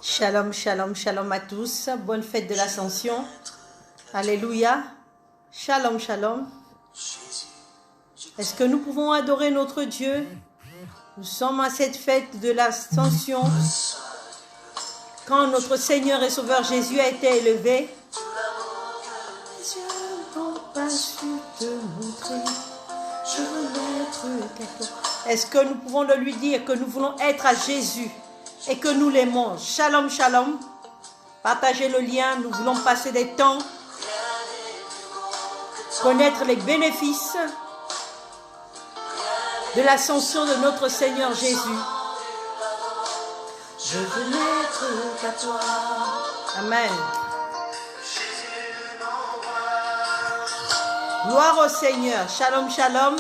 Shalom, shalom, shalom à tous. Bonne fête de l'Ascension. Alléluia. Shalom, shalom. Est-ce que nous pouvons adorer notre Dieu? Nous sommes à cette fête de l'Ascension. Quand notre Seigneur et Sauveur Jésus a été élevé, les yeux n'ont pas su te montrer. Je veux n'être qu'à toi. Est-ce que nous pouvons le lui dire que nous voulons être à Jésus et que nous l'aimons? Shalom, shalom. Partagez le lien. Nous voulons passer des temps, connaître les bénéfices de l'ascension de notre Seigneur Jésus. Je veux n'être qu'à toi. Amen. Gloire au Seigneur. Shalom, shalom.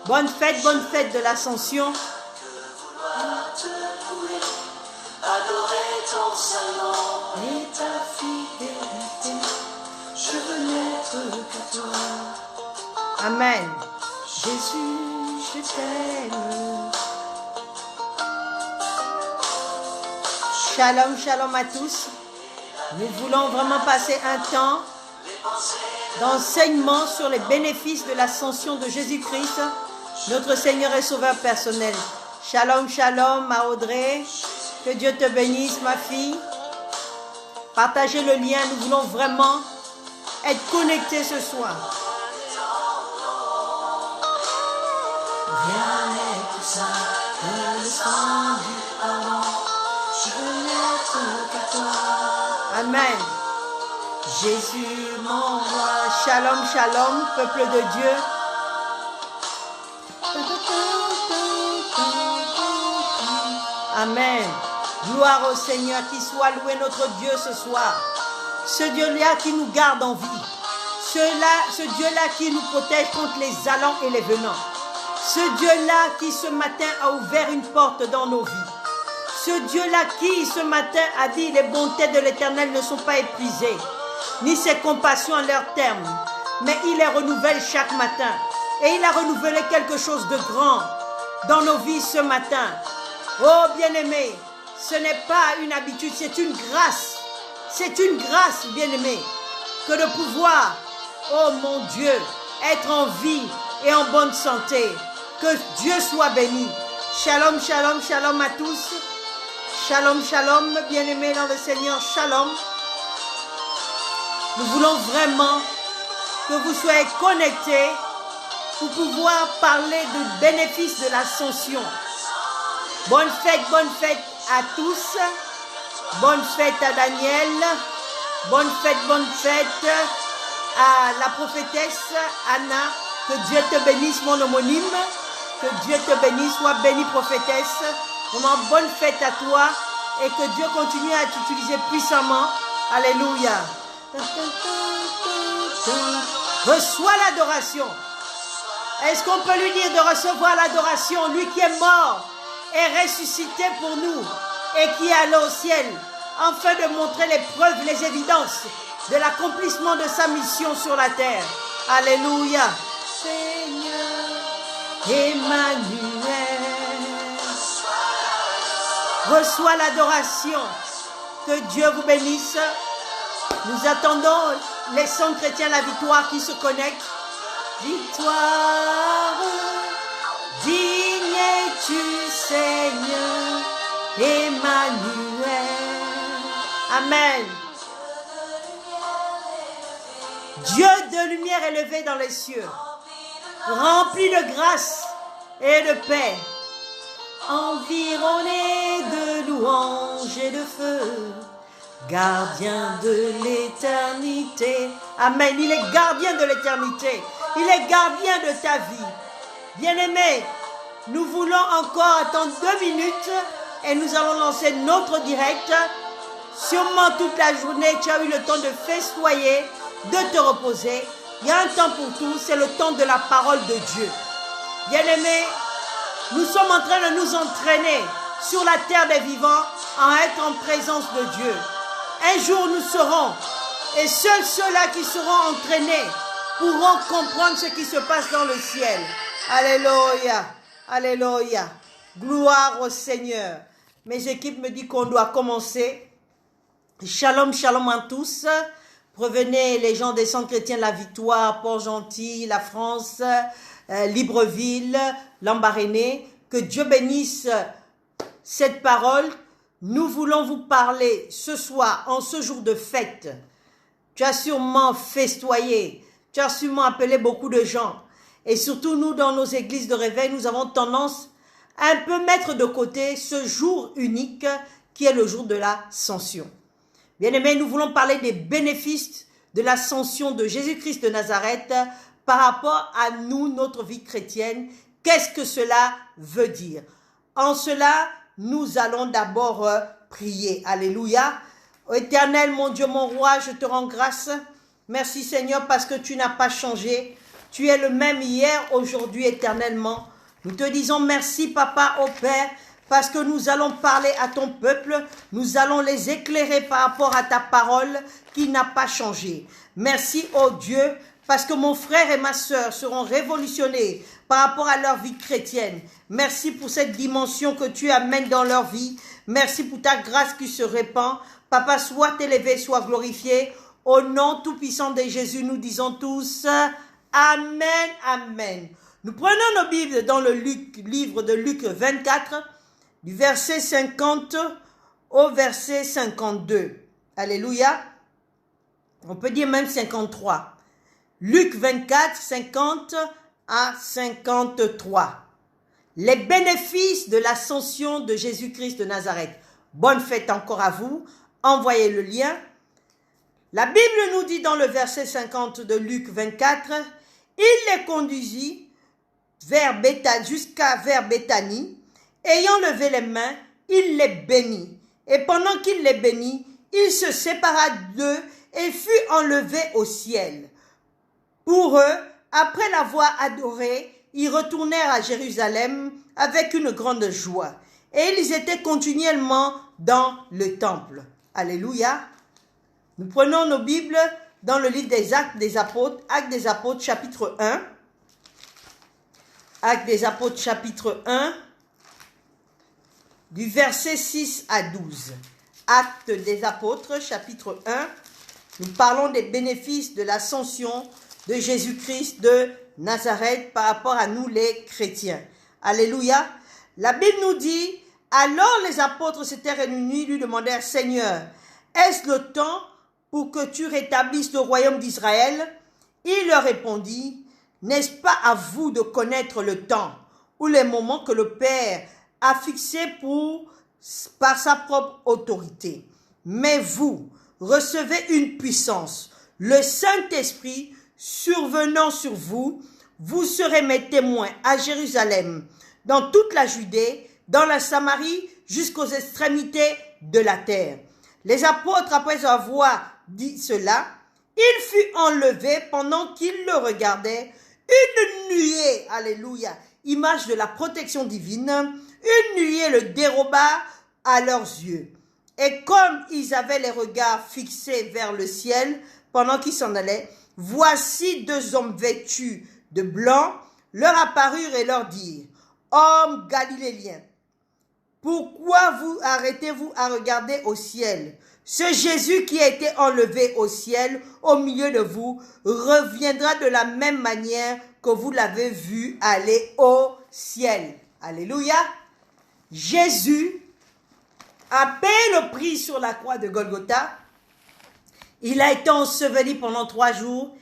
Bonne fête de l'Ascension. Adorer ton saint nom et ta fidélité. Je veux n'être qu'à toi. Amen. Jésus, je t'aime. Shalom, shalom à tous. Nous voulons vraiment passer un temps d'enseignement sur les bénéfices de l'ascension de Jésus-Christ, notre Seigneur et Sauveur personnel. Shalom, shalom à Audrey. Que Dieu te bénisse, ma fille. Partagez le lien. Nous voulons vraiment être connectés ce soir. Rien n'est plus saint que le sang du pardon. Je veux n'être qu'à toi. Amen. Jésus, mon roi. Shalom, shalom, peuple de Dieu. Amen. Gloire au Seigneur, qui soit loué notre Dieu ce soir. Ce Dieu-là qui nous garde en vie. Ce Dieu-là qui nous protège contre les allants et les venants. Ce Dieu-là qui ce matin a ouvert une porte dans nos vies. Ce Dieu-là qui ce matin a dit les bontés de l'Éternel ne sont pas épuisées, ni ses compassions en leur terme, mais il les renouvelle chaque matin. Et il a renouvelé quelque chose de grand dans nos vies ce matin. Oh bien-aimé, ce n'est pas une habitude, c'est une grâce. C'est une grâce, bien-aimé, que de pouvoir, oh mon Dieu, être en vie et en bonne santé. Que Dieu soit béni. Shalom, shalom, shalom à tous. Shalom, shalom, bien-aimés dans le Seigneur, shalom. Nous voulons vraiment que vous soyez connectés pour pouvoir parler du bénéfice de l'ascension. Bonne fête à tous. Bonne fête à Daniel. Bonne fête à la prophétesse Anna. Que Dieu te bénisse, mon homonyme. Que Dieu te bénisse, sois bénie, prophétesse. Vraiment, bonne fête à toi et que Dieu continue à t'utiliser puissamment. Alléluia. Reçois l'adoration. Est-ce qu'on peut lui dire de recevoir l'adoration? Lui qui est mort et ressuscité pour nous et qui est allé au ciel, afin de montrer les preuves, les évidences de l'accomplissement de sa mission sur la terre. Alléluia. Seigneur Emmanuel, reçois l'adoration. Que Dieu vous bénisse. Nous attendons les saints chrétiens, la victoire qui se connectent. Victoire, digne es-tu, Seigneur Emmanuel. Amen. Dieu de lumière élevé dans les cieux, rempli de grâce et de paix, environné de louanges et de feu, gardien de l'éternité. Amen. Il est gardien de l'éternité. Il est gardien de ta vie. Bien-aimé, nous voulons encore attendre 2 minutes et nous allons lancer notre direct. Sûrement toute la journée, tu as eu le temps de festoyer, de te reposer. Il y a un temps pour tout, c'est le temps de la parole de Dieu. Bien-aimé, nous sommes en train de nous entraîner sur la terre des vivants à être en présence de Dieu. Un jour nous serons, et seuls ceux-là qui seront entraînés pourront comprendre ce qui se passe dans le ciel. Alléluia, alléluia. Gloire au Seigneur. Mes équipes me disent qu'on doit commencer. Shalom, shalom à tous. Prévenez les gens des centres chrétiens La Victoire, Port-Gentil, la France, Libreville, Lambaréné. Que Dieu bénisse cette parole. Nous voulons vous parler ce soir, en ce jour de fête. Tu as sûrement festoyé, tu as sûrement appelé beaucoup de gens. Et surtout, nous, dans nos églises de réveil, nous avons tendance à un peu mettre de côté ce jour unique qui est le jour de l'ascension. Bien-aimés, nous voulons parler des bénéfices de l'ascension de Jésus-Christ de Nazareth par rapport à nous, notre vie chrétienne. Qu'est-ce que cela veut dire? En cela, nous allons d'abord prier. Alléluia. Éternel, mon Dieu, mon roi, je te rends grâce. Merci Seigneur parce que tu n'as pas changé. Tu es le même hier, aujourd'hui, éternellement. Nous te disons merci, Papa, au Père, parce que nous allons parler à ton peuple. Nous allons les éclairer par rapport à ta parole qui n'a pas changé. Merci, oh Dieu, parce que mon frère et ma sœur seront révolutionnés par rapport à leur vie chrétienne. Merci pour cette dimension que tu amènes dans leur vie. Merci pour ta grâce qui se répand. Papa, sois élevé, sois glorifié. Au nom tout-puissant de Jésus, nous disons tous Amen, Amen. Nous prenons nos Bibles dans le livre de Luc 24, du verset 50 au verset 52. Alléluia. On peut dire même 53. Luc 24, 50 à 53. Les bénéfices de l'ascension de Jésus-Christ de Nazareth. Bonne fête encore à vous. Envoyez le lien. La Bible nous dit dans le verset 50 de Luc 24, il les conduisit jusqu'à vers Béthanie. Ayant levé les mains, il les bénit. Et pendant qu'il les bénit, il se sépara d'eux et fut enlevé au ciel. Pour eux, après l'avoir adoré, ils retournèrent à Jérusalem avec une grande joie. Et ils étaient continuellement dans le temple. Alléluia. Nous prenons nos Bibles dans le livre des Actes des Apôtres, chapitre 1. Actes des Apôtres, chapitre 1, du verset 6 à 12. Actes des Apôtres, chapitre 1. Nous parlons des bénéfices de l'ascension de Jésus-Christ de Nazareth par rapport à nous les chrétiens. Alléluia. La Bible nous dit, alors les apôtres s'étaient réunis, lui demandèrent, Seigneur, est-ce le temps pour que tu rétablisses le royaume d'Israël? Il leur répondit, n'est-ce pas à vous de connaître le temps ou les moments que le Père a fixés par sa propre autorité? Mais vous recevez une puissance, le Saint-Esprit survenant sur vous, vous serez mes témoins à Jérusalem, dans toute la Judée, dans la Samarie, jusqu'aux extrémités de la terre. Les apôtres, après avoir dit cela, il fut enlevé pendant qu'ils le regardaient. Une nuée, alléluia, image de la protection divine, une nuée le déroba à leurs yeux. Et comme ils avaient les regards fixés vers le ciel pendant qu'ils s'en allaient, voici deux hommes vêtus de blanc leur apparurent et leur dirent, hommes galiléens, pourquoi vous arrêtez-vous à regarder au ciel? Ce Jésus qui a été enlevé au ciel, au milieu de vous, reviendra de la même manière que vous l'avez vu aller au ciel. Alléluia. Jésus a payé le prix sur la croix de Golgotha. Il a été enseveli pendant 3 jours.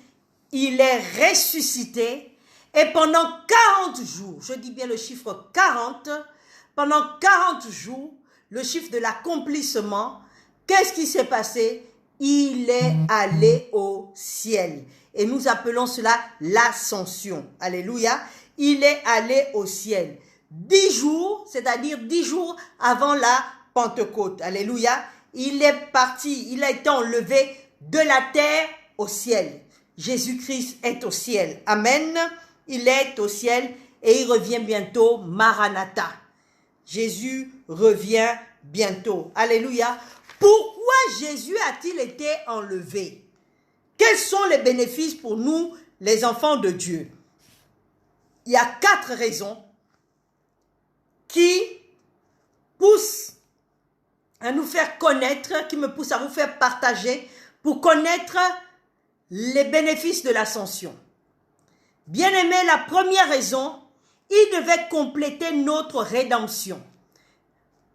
Il est ressuscité. Et pendant 40 jours, je dis bien le chiffre 40, pendant 40 jours, le chiffre de l'accomplissement, qu'est-ce qui s'est passé? Il est allé au ciel. Et nous appelons cela l'ascension. Alléluia. Il est allé au ciel. 10 jours, c'est-à-dire 10 jours avant la Pentecôte. Alléluia. Il est parti, il a été enlevé de la terre au ciel. Jésus-Christ est au ciel. Amen. Il est au ciel et il revient bientôt. Maranatha. Jésus revient bientôt. Alléluia. Pourquoi Jésus a-t-il été enlevé? Quels sont les bénéfices pour nous, les enfants de Dieu? Il y a 4 raisons qui poussent à nous faire connaître, qui me pousse à vous faire partager pour connaître les bénéfices de l'ascension. Bien-aimé, la première raison, il devait compléter notre rédemption.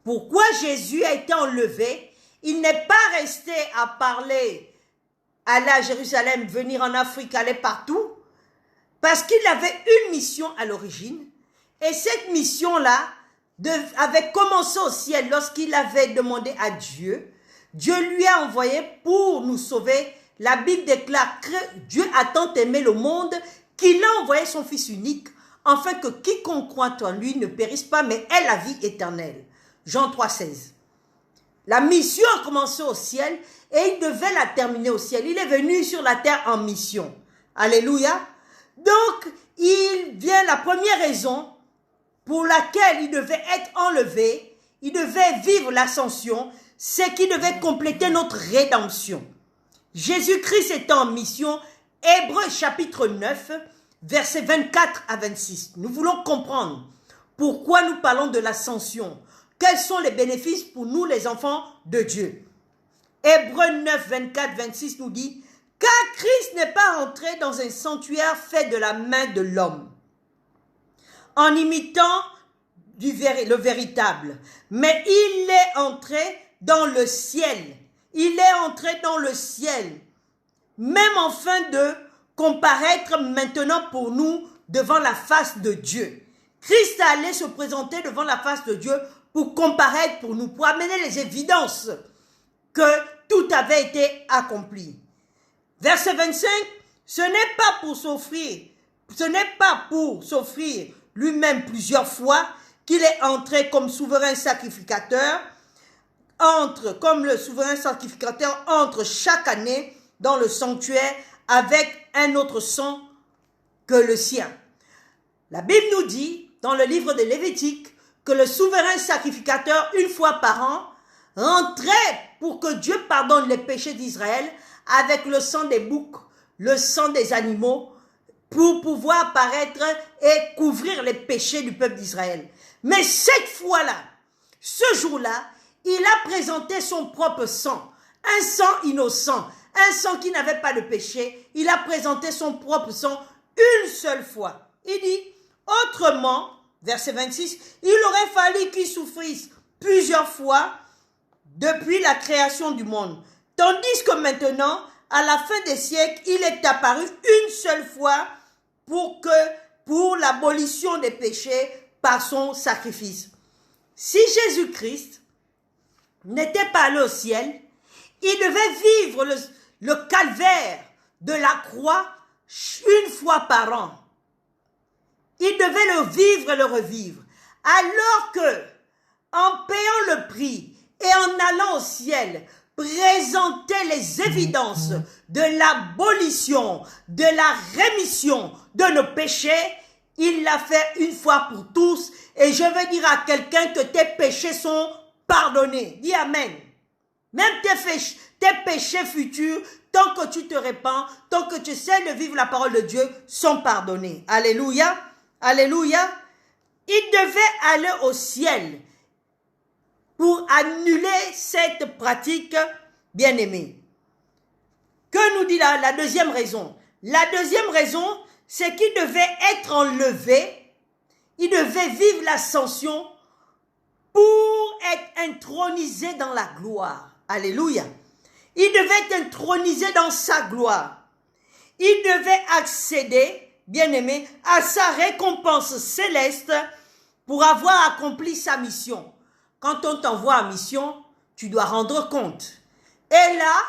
Pourquoi Jésus a été enlevé? Il n'est pas resté à parler, aller à Jérusalem, venir en Afrique, aller partout, parce qu'il avait une mission à l'origine. Et cette mission-là avait commencé au ciel lorsqu'il avait demandé à Dieu. Dieu lui a envoyé pour nous sauver. La Bible déclare que Dieu a tant aimé le monde qu'il a envoyé son Fils unique, afin que quiconque croit en lui ne périsse pas, mais ait la vie éternelle. Jean 3,16. La mission a commencé au ciel et il devait la terminer au ciel. Il est venu sur la terre en mission. Alléluia. Donc, il vient la première raison pour laquelle il devait être enlevé, il devait vivre l'ascension, c'est qu'il devait compléter notre rédemption. Jésus-Christ était en mission, Hébreux chapitre 9, versets 24 à 26. Nous voulons comprendre pourquoi nous parlons de l'ascension. Quels sont les bénéfices pour nous les enfants de Dieu? Hébreux 9, 24, 26 nous dit « Car Christ n'est pas entré dans un sanctuaire fait de la main de l'homme, en imitant le véritable, mais il est entré dans le ciel. Il est entré dans le ciel, même afin de comparaître maintenant pour nous devant la face de Dieu. » Christ allait se présenter devant la face de Dieu pour comparaître pour nous, pour amener les évidences que tout avait été accompli. Verset 25, ce n'est pas pour s'offrir lui-même plusieurs fois qu'il est entré comme souverain sacrificateur, comme le souverain sacrificateur entre chaque année dans le sanctuaire avec un autre sang que le sien. La Bible nous dit, dans le livre de Lévitique, que le souverain sacrificateur, une fois par an, rentrait pour que Dieu pardonne les péchés d'Israël avec le sang des boucs, le sang des animaux, pour pouvoir apparaître et couvrir les péchés du peuple d'Israël. Mais cette fois-là, ce jour-là, il a présenté son propre sang, un sang innocent, un sang qui n'avait pas de péché. Il a présenté son propre sang une seule fois. Il dit, autrement, verset 26, il aurait fallu qu'il souffrisse plusieurs fois depuis la création du monde. Tandis que maintenant, à la fin des siècles, il est apparu une seule fois pour l'abolition des péchés par son sacrifice. Si Jésus-Christ n'était pas allé au ciel, il devait vivre le calvaire de la croix une fois par an. Il devait le vivre et le revivre. Alors que, en payant le prix et en allant au ciel, présenter les évidences de l'abolition, de la rémission de nos péchés, il l'a fait une fois pour tous. Et je veux dire à quelqu'un que tes péchés sont pardonnés. Dis Amen. Même tes péchés futurs, tant que tu te répands, tant que tu sais de vivre la parole de Dieu, sont pardonnés. Alléluia. Alléluia. Il devait aller au ciel pour annuler cette pratique bien-aimée. Que nous dit la deuxième raison? La deuxième raison, c'est qu'il devait être enlevé, il devait vivre l'ascension pour être intronisé dans la gloire. Alléluia. Il devait être intronisé dans sa gloire. Il devait accéder, bien-aimé, à sa récompense céleste pour avoir accompli sa mission. Quand on t'envoie en mission, tu dois rendre compte. Et là,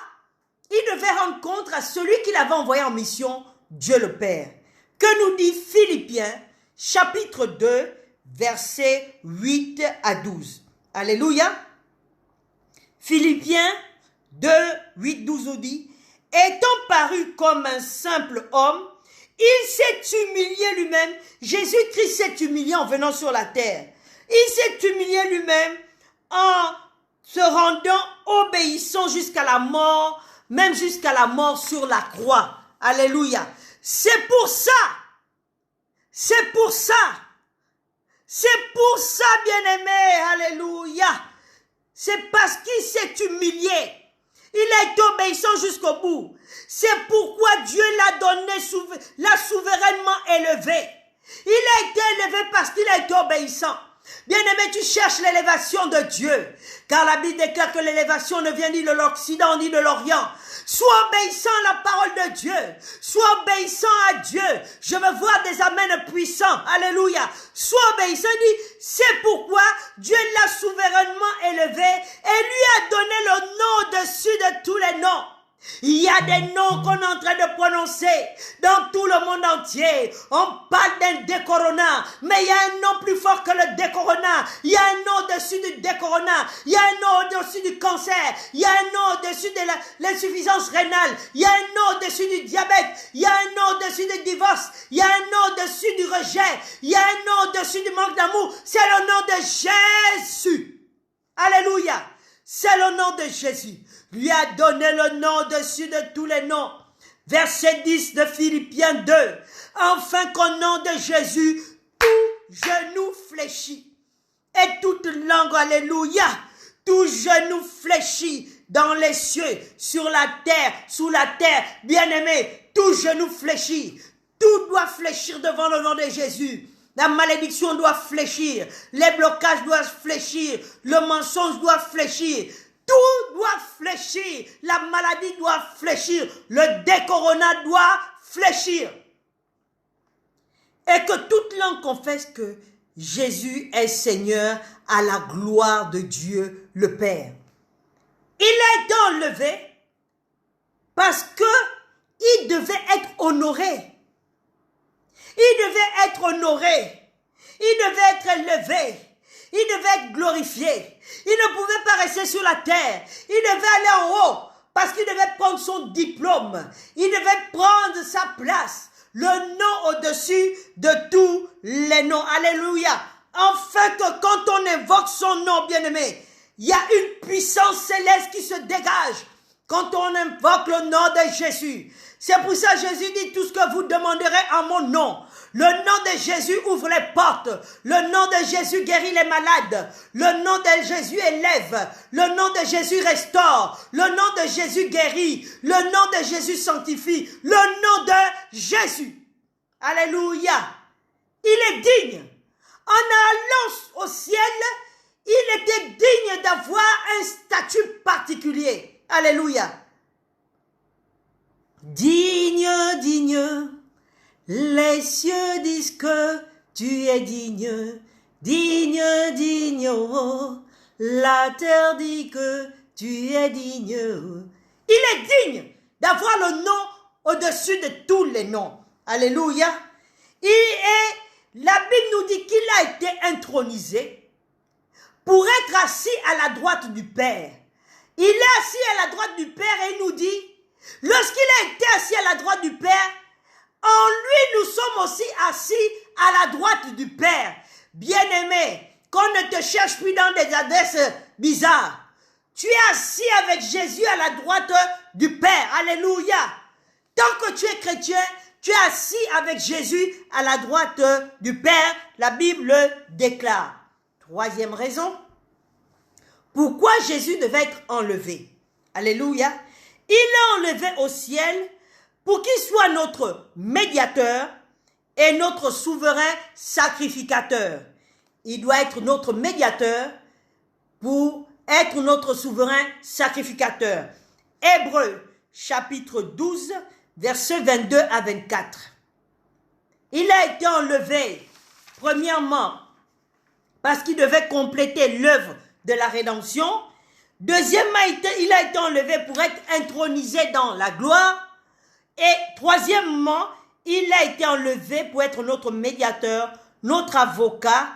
il devait rendre compte à celui qui l'avait envoyé en mission, Dieu le Père. Que nous dit Philippiens, chapitre 2, versets 8 à 12. Alléluia. Philippiens 2, 8, 12 nous dit, étant paru comme un simple homme, il s'est humilié lui-même. Jésus-Christ s'est humilié en venant sur la terre. Il s'est humilié lui-même en se rendant obéissant jusqu'à la mort, même jusqu'à la mort sur la croix. Alléluia. C'est pour ça, bien-aimé, alléluia, C'est parce qu'il s'est humilié. Il a été obéissant jusqu'au bout. C'est pourquoi Dieu l'a donné, l'a souverainement élevé. Il a été élevé parce qu'il a été obéissant. Bien-aimé, tu cherches l'élévation de Dieu, car la Bible déclare que l'élévation ne vient ni de l'Occident ni de l'Orient. Sois obéissant à la parole de Dieu. Sois obéissant à Dieu. Je veux voir des amens puissants. Alléluia. Sois obéissant. Il dit, c'est pourquoi Dieu l'a souverainement élevé et lui a donné le nom au-dessus de tous les noms. Il y a des noms qu'on est en train de prononcer dans tout le monde entier. On parle d'un décorona, mais il y a un nom plus fort que le décorona. Il y a un nom au-dessus du décorona. Il y a un nom au-dessus du cancer. Il y a un nom au-dessus de l'insuffisance rénale. Il y a un nom au-dessus du diabète. Il y a un nom au-dessus du divorce. Il y a un nom au-dessus du rejet. Il y a un nom au-dessus du manque d'amour. C'est le nom de Jésus. Alléluia. C'est le nom de Jésus. Lui a donné le nom au-dessus de tous les noms. Verset 10 de Philippiens 2. Enfin qu'au nom de Jésus, tout genou fléchit. Et toute langue, alléluia, tout genou fléchit dans les cieux, sur la terre, sous la terre. Bien-aimé, tout genou fléchit. Tout doit fléchir devant le nom de Jésus. La malédiction doit fléchir. Les blocages doivent fléchir. Le mensonge doit fléchir. Tout doit fléchir. La maladie doit fléchir. Le décorona doit fléchir. Et que toute langue confesse que Jésus est Seigneur à la gloire de Dieu le Père. Il a été enlevé parce que il devait être honoré. Il devait être honoré. Il devait être élevé. Il devait être glorifié. Il ne pouvait pas rester sur la terre. Il devait aller en haut parce qu'il devait prendre son diplôme. Il devait prendre sa place. Le nom au-dessus de tous les noms. Alléluia. Afin que quand on invoque son nom, bien-aimé, il y a une puissance céleste qui se dégage quand on invoque le nom de Jésus. C'est pour ça que Jésus dit tout ce que vous demanderez en mon nom. Le nom de Jésus ouvre les portes. Le nom de Jésus guérit les malades. Le nom de Jésus élève. Le nom de Jésus restaure. Le nom de Jésus guérit. Le nom de Jésus sanctifie. Le nom de Jésus. Alléluia. Il est digne. En allant au ciel, il était digne d'avoir un statut particulier. Alléluia. Digne, digne. Les cieux disent que tu es digne, digne, digne, oh. La terre dit que tu es digne. Il est digne d'avoir le nom au-dessus de tous les noms. Alléluia. La Bible nous dit qu'il a été intronisé pour être assis à la droite du Père. Il est assis à la droite du Père et il nous dit, lorsqu'il a été assis à la droite du Père, en lui, nous sommes aussi assis à la droite du Père. Bien-aimé, qu'on ne te cherche plus dans des adresses bizarres. Tu es assis avec Jésus à la droite du Père. Alléluia. Tant que tu es chrétien, tu es assis avec Jésus à la droite du Père. La Bible le déclare. Troisième raison. Pourquoi Jésus devait être enlevé? Alléluia. Il est enlevé au ciel pour qu'il soit notre médiateur et notre souverain sacrificateur. Il doit être notre médiateur pour être notre souverain sacrificateur. Hébreux, chapitre 12, versets 22 à 24. Il a été enlevé, premièrement, parce qu'il devait compléter l'œuvre de la rédemption. Deuxièmement, il a été enlevé pour être intronisé dans la gloire. Et troisièmement, il a été enlevé pour être notre médiateur, notre avocat,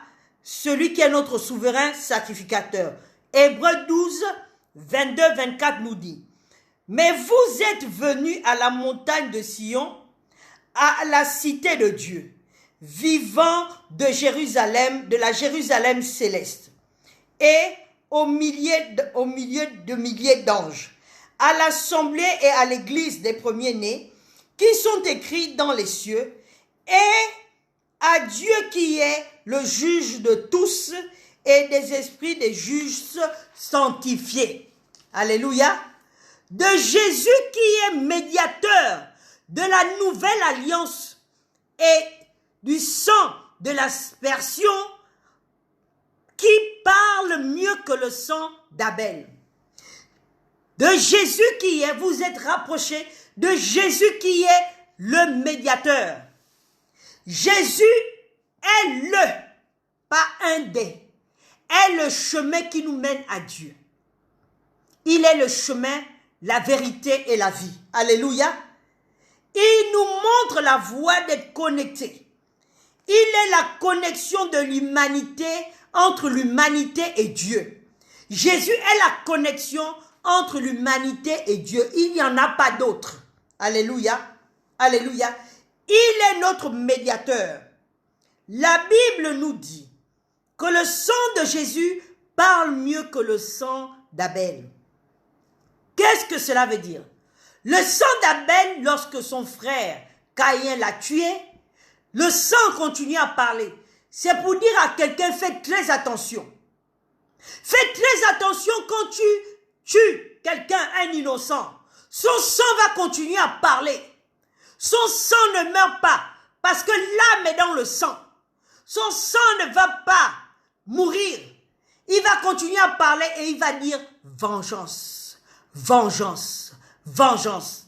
celui qui est notre souverain sacrificateur. Hébreux 12, 22-24 nous dit, « Mais vous êtes venus à la montagne de Sion, à la cité de Dieu, vivant de Jérusalem, de la Jérusalem céleste, et au milieu de milliers d'anges, à l'assemblée et à l'église des premiers-nés, qui sont écrits dans les cieux, et à Dieu qui est le juge de tous, et des esprits des justes sanctifiés. Alléluia. De Jésus qui est médiateur de la nouvelle alliance et du sang de l'aspersion qui parle mieux que le sang d'Abel. De Jésus qui est, vous êtes rapprochés de Jésus qui est le médiateur. Jésus est le, pas un des, est le chemin qui nous mène à Dieu. Il est le chemin, la vérité et la vie. Alléluia. Il nous montre la voie d'être connectés. Il est la connexion de l'humanité entre l'humanité et Dieu. Jésus est la connexion entre l'humanité et Dieu. Il n'y en a pas d'autre. Alléluia. Alléluia. Il est notre médiateur. La Bible nous dit que le sang de Jésus parle mieux que le sang d'Abel. Qu'est-ce que cela veut dire? Le sang d'Abel, lorsque son frère Caïn l'a tué, le sang continue à parler. C'est pour dire à quelqu'un, faites très attention. Faites très attention quand tu tues quelqu'un, un innocent. Son sang va continuer à parler. Son sang ne meurt pas parce que l'âme est dans le sang. Son sang ne va pas mourir. Il va continuer à parler et il va dire vengeance, vengeance, vengeance.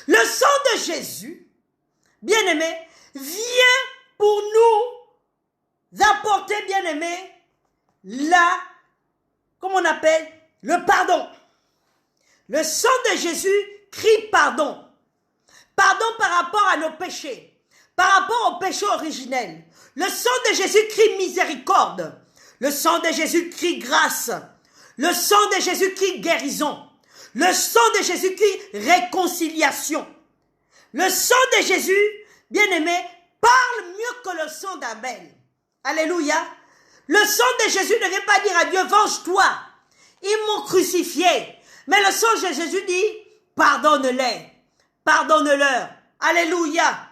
Le sang de Jésus, bien-aimé, vient pour nous apporter, bien-aimé, comment on appelle, le pardon. Le sang de Jésus crie pardon. Pardon par rapport à nos péchés, par rapport au péché originel. Le sang de Jésus crie miséricorde. Le sang de Jésus crie grâce. Le sang de Jésus crie guérison. Le sang de Jésus crie réconciliation. Le sang de Jésus, bien-aimé, parle mieux que le sang d'Abel. Alléluia. Le sang de Jésus ne vient pas dire à Dieu, venge-toi. Ils m'ont crucifié. Mais le sang de Jésus dit, pardonne-les. Pardonne-leur. Alléluia.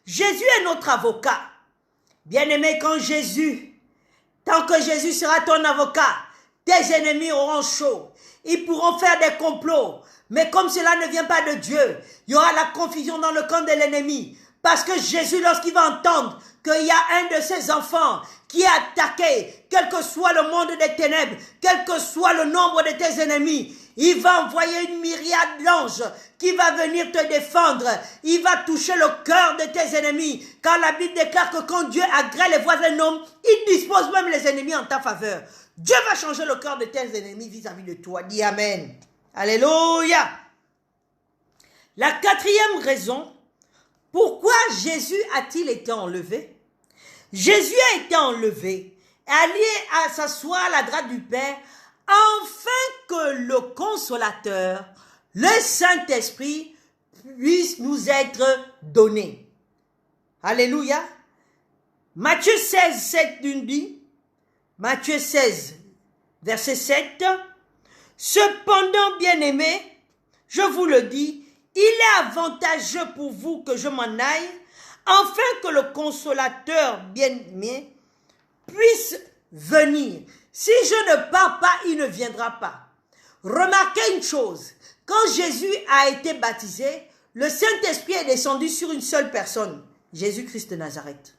Jésus est notre avocat. Bien-aimé, tant que Jésus sera ton avocat, tes ennemis auront chaud. Ils pourront faire des complots. Mais comme cela ne vient pas de Dieu, il y aura la confusion dans le camp de l'ennemi. Parce que Jésus, lorsqu'il va entendre qu'il y a un de ses enfants qui est attaqué, quel que soit le monde des ténèbres, quel que soit le nombre de tes ennemis, il va envoyer une myriade d'anges qui va venir te défendre. Il va toucher le cœur de tes ennemis. Car la Bible déclare que quand Dieu agrée les voies d'un homme, il dispose même les ennemis en ta faveur. Dieu va changer le cœur de tes ennemis vis-à-vis de toi. Dis Amen. Alléluia. La quatrième raison, pourquoi Jésus a-t-il été enlevé? Jésus a été enlevé, allé à s'asseoir à la droite du Père, afin que le Consolateur, le Saint-Esprit, puisse nous être donné. Alléluia. Matthieu 16, 7 nous dit, Matthieu 16, verset 7, « Cependant, bien-aimés, je vous le dis, il est avantageux pour vous que je m'en aille, afin que le Consolateur bien-aimé puisse venir. Si je ne pars pas, il ne viendra pas. » Remarquez une chose, quand Jésus a été baptisé, le Saint-Esprit est descendu sur une seule personne, Jésus-Christ de Nazareth.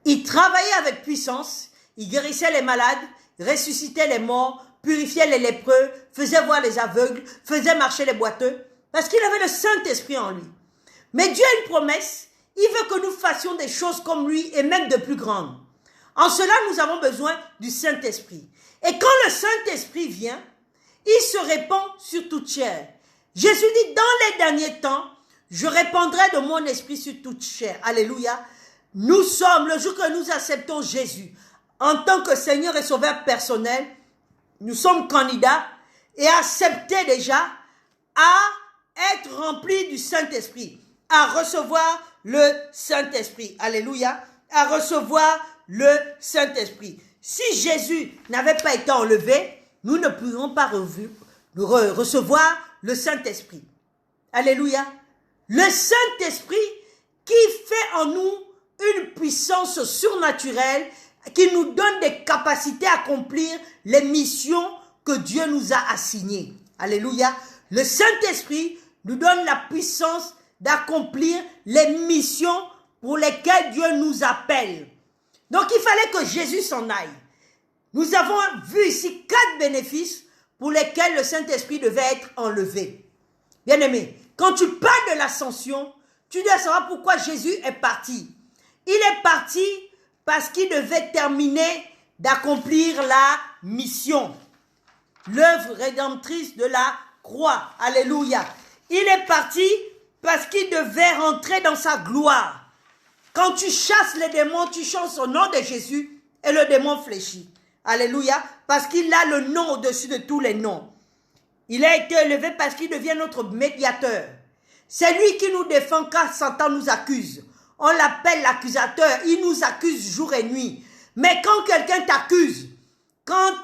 Il travaillait avec puissance, il guérissait les malades, ressuscitait les morts, purifiait les lépreux, faisait voir les aveugles, faisait marcher les boiteux, parce qu'il avait le Saint-Esprit en lui. Mais Dieu a une promesse, il veut que nous fassions des choses comme lui et même de plus grandes. En cela, nous avons besoin du Saint-Esprit. Et quand le Saint-Esprit vient, il se répand sur toute chair. Jésus dit, dans les derniers temps, je répandrai de mon esprit sur toute chair. Alléluia. Nous sommes, le jour que nous acceptons Jésus, en tant que Seigneur et Sauveur personnel, nous sommes candidats et acceptés déjà à être remplis du Saint-Esprit, à recevoir le Saint-Esprit. Alléluia. À recevoir le Saint-Esprit. Si Jésus n'avait pas été enlevé, nous ne pourrions pas recevoir le Saint-Esprit. Alléluia. Le Saint-Esprit qui fait en nous une puissance surnaturelle, qui nous donne des capacités à accomplir les missions que Dieu nous a assignées. Alléluia. Le Saint-Esprit nous donne la puissance d'accomplir les missions pour lesquelles Dieu nous appelle. Donc il fallait que Jésus s'en aille. Nous avons vu ici 4 bénéfices pour lesquels le Saint-Esprit devait être enlevé. Bien-aimé, quand tu parles de l'ascension, tu dois savoir pourquoi Jésus est parti. Il est parti parce qu'il devait terminer d'accomplir la mission. L'œuvre rédemptrice de la croix. Alléluia. Il est parti parce qu'il devait rentrer dans sa gloire. Quand tu chasses les démons, tu chantes au nom de Jésus et le démon fléchit. Alléluia. Parce qu'il a le nom au-dessus de tous les noms. Il a été élevé parce qu'il devient notre médiateur. C'est lui qui nous défend quand Satan nous accuse. On l'appelle l'accusateur. Il nous accuse jour et nuit. Mais quand quelqu'un t'accuse, quand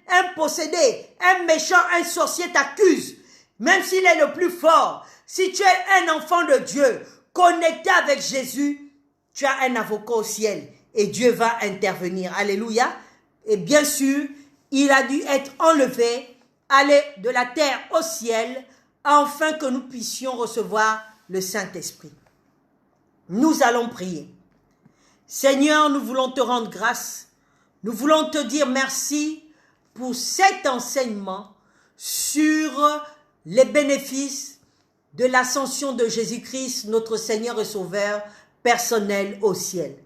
un possédé, un méchant, un sorcier t'accuse, même s'il est le plus fort, si tu es un enfant de Dieu, connecté avec Jésus, tu as un avocat au ciel et Dieu va intervenir. Alléluia. Et bien sûr, il a dû être enlevé, aller de la terre au ciel, afin que nous puissions recevoir le Saint-Esprit. Nous allons prier. Seigneur, nous voulons te rendre grâce. Nous voulons te dire merci pour cet enseignement sur les bénéfices de l'ascension de Jésus-Christ, notre Seigneur et Sauveur personnel au ciel.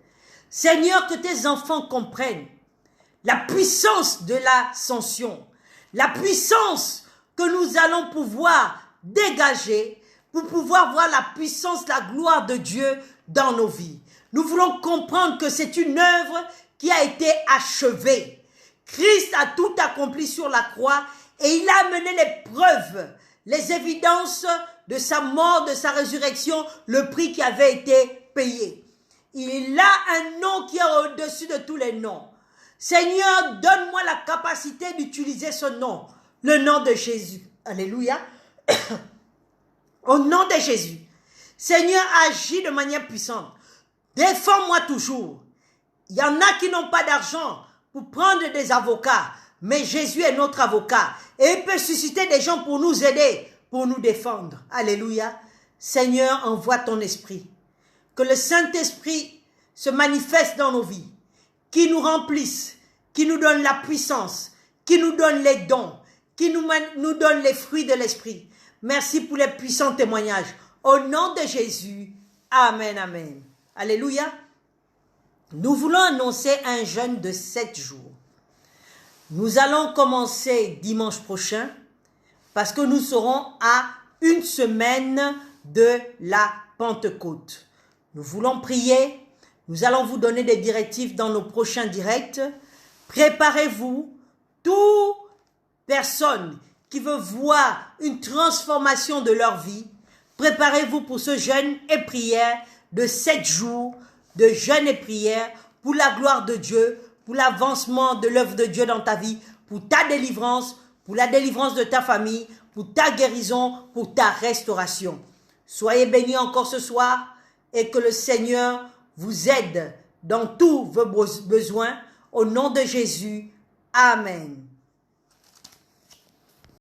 Seigneur, que tes enfants comprennent la puissance de l'ascension, la puissance que nous allons pouvoir dégager pour pouvoir voir la puissance, la gloire de Dieu dans nos vies. Nous voulons comprendre que c'est une œuvre qui a été achevée. Christ a tout accompli sur la croix et il a amené les preuves, les évidences de sa mort, de sa résurrection, le prix qui avait été payé. Il a un nom qui est au-dessus de tous les noms. Seigneur, donne-moi la capacité d'utiliser ce nom, le nom de Jésus. Alléluia. Au nom de Jésus. Seigneur, agis de manière puissante. Défends-moi toujours. Il y en a qui n'ont pas d'argent pour prendre des avocats, mais Jésus est notre avocat et il peut susciter des gens pour nous aider, pour nous défendre. Alléluia. Seigneur, envoie ton esprit. Que le Saint-Esprit se manifeste dans nos vies, qui nous remplisse, qui nous donne la puissance, qui nous donne les dons, qui nous donne les fruits de l'esprit. Merci pour les puissants témoignages. Au nom de Jésus, amen, amen. Alléluia. Nous voulons annoncer un jeûne de 7 jours. Nous allons commencer dimanche prochain parce que nous serons à 1 semaine de la Pentecôte. Nous voulons prier. Nous allons vous donner des directives dans nos prochains directs. Préparez-vous. Toute personne qui veut voir une transformation de leur vie, préparez-vous pour ce jeûne et prière de 7 jours de jeûne et prière pour la gloire de Dieu, pour l'avancement de l'œuvre de Dieu dans ta vie, pour ta délivrance, pour la délivrance de ta famille, pour ta guérison, pour ta restauration. Soyez bénis encore ce soir et que le Seigneur vous aide dans tous vos besoins. Au nom de Jésus, amen.